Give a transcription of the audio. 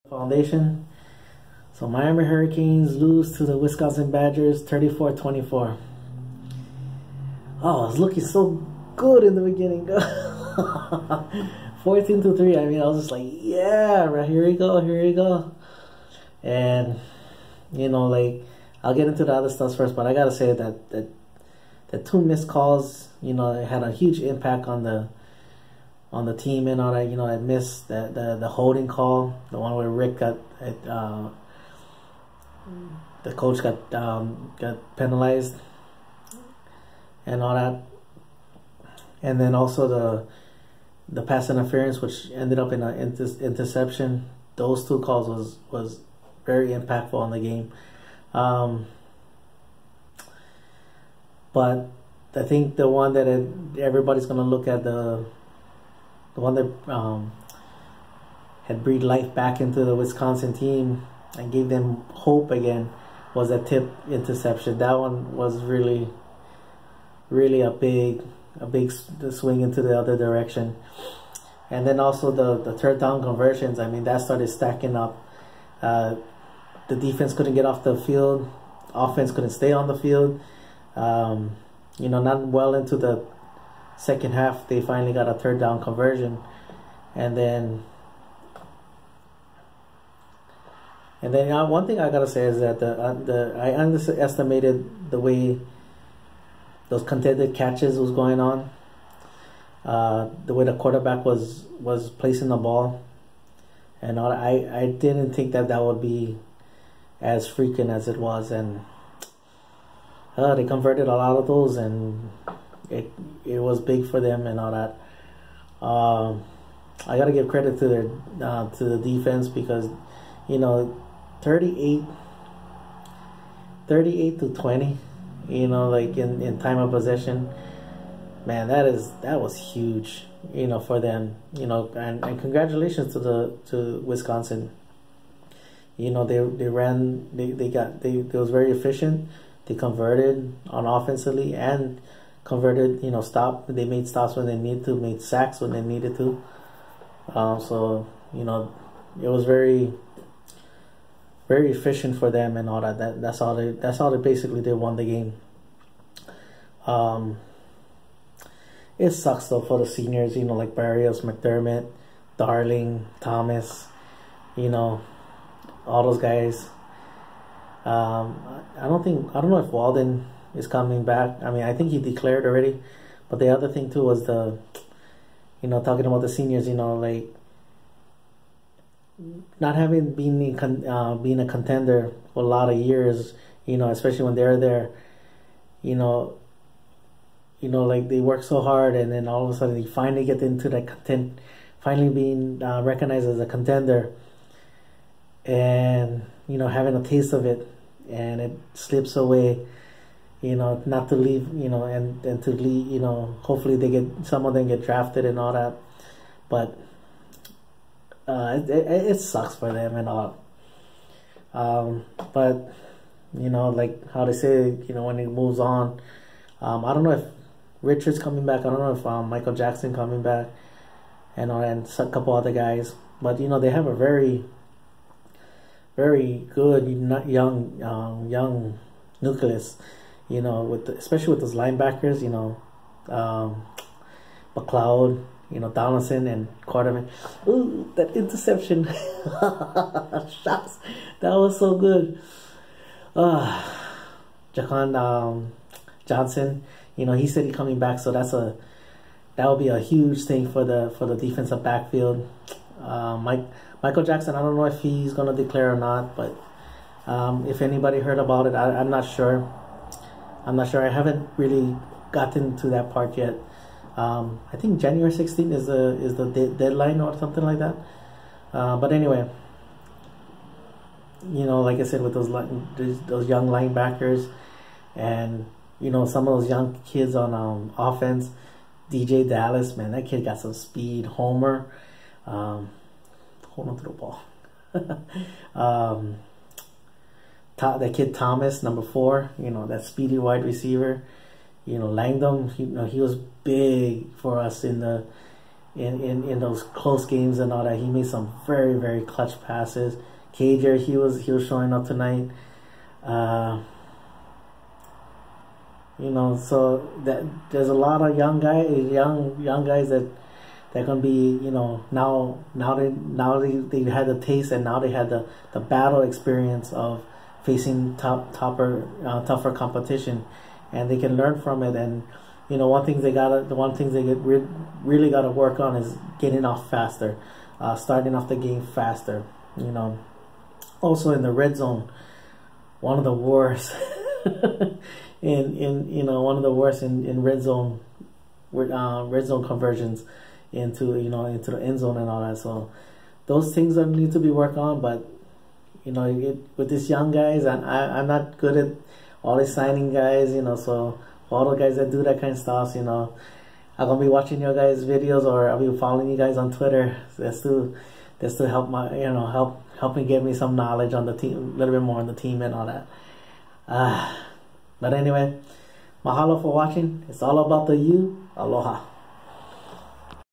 Foundation. So Miami Hurricanes lose to the Wisconsin Badgers 34-24. Oh, it was looking so good in the beginning. 14-3. I mean, I was just like, yeah, right, here we go, here we go. And you know, like, I'll get into the other stuff first, but I gotta say that the two missed calls, you know, it had a huge impact on the team and all that. You know, I missed the holding call, the one where Rick got the coach got penalized and all that, and then also the pass interference, which ended up in an interception. Those two calls was very impactful on the game. But I think the one that everybody's gonna look at, the one that had breathed life back into the Wisconsin team and gave them hope again, was that tip interception. That one was really a big swing into the other direction. And then also the third down conversions. I mean, that started stacking up. The defense couldn't get off the field. Offense couldn't stay on the field. You know, not well into the second half, they finally got a third down conversion, and then one thing I gotta say is that I underestimated the way those contested catches was going on, the way the quarterback was placing the ball, and all. I didn't think that would be as frequent as it was, and they converted a lot of those, and it was big for them and all that. I gotta give credit to the defense, because, you know, 38-20, you know, like in time of possession, man, that was huge, you know, for them, you know, and congratulations to Wisconsin. You know, they was very efficient. They converted on offensively and converted, you know, they made stops when they needed to, made sacks when they needed to. So, you know, it was very efficient for them and all that. That's all they basically did, won the game. It sucks though for the seniors, you know, like Barrios, McDermott, Darling, Thomas, you know, all those guys. I don't know if Walden is coming back. I mean, I think he declared already. But the other thing too was you know, talking about the seniors, you know, like not having being a contender for a lot of years, you know, especially when they're there, you know, like they work so hard, and then all of a sudden they finally get into that finally being recognized as a contender, and, you know, having a taste of it, and it slips away, you know, not to leave, you know, and to leave, you know, hopefully some of them get drafted and all that, but it sucks for them and all. But, you know, like how they say, you know, when it moves on, I don't know if Richard's coming back. I don't know if Michael Jackson coming back, and a couple other guys. But, you know, they have a very, very good young nucleus, you know, especially with those linebackers, you know, McLeod, you know, Donaldson and Quarterman. Ooh, that interception. Shots. That was so good. Jaquan Johnson, you know, he said he's coming back, so that will be a huge thing for the defensive backfield. Michael Jackson, I don't know if he's gonna declare or not, but if anybody heard about it, I'm not sure. I haven't really gotten to that part yet. I think January 16th is the deadline or something like that. But anyway, you know, like I said, with those young linebackers, and, you know, some of those young kids on offense, DJ Dallas, man, that kid got some speed. Homer, hold on to the ball. That kid Thomas, number 4, you know, that speedy wide receiver. You know, Langdon, you know, he was big for us in the in those close games and all that. He made some very, very clutch passes. Cager, he was showing up tonight. You know, so that there's a lot of young guys that they're gonna be, you know, now they had the taste, and now they had the battle experience of facing tougher competition, and they can learn from it. And you know, one thing they really gotta work on is getting off faster, starting off the game faster. You know, also in the red zone, one of the worst in red zone conversions into the end zone and all that. So those things that need to be worked on. But you know, with these young guys, and I'm not good at always signing guys, you know, so all the guys that do that kind of stuff, you know, I'm gonna be watching your guys' videos, or I'll be following you guys on Twitter. That's to help help me get me some knowledge on the team, a little bit more on the team and all that. But anyway, mahalo for watching. It's all about the you. Aloha.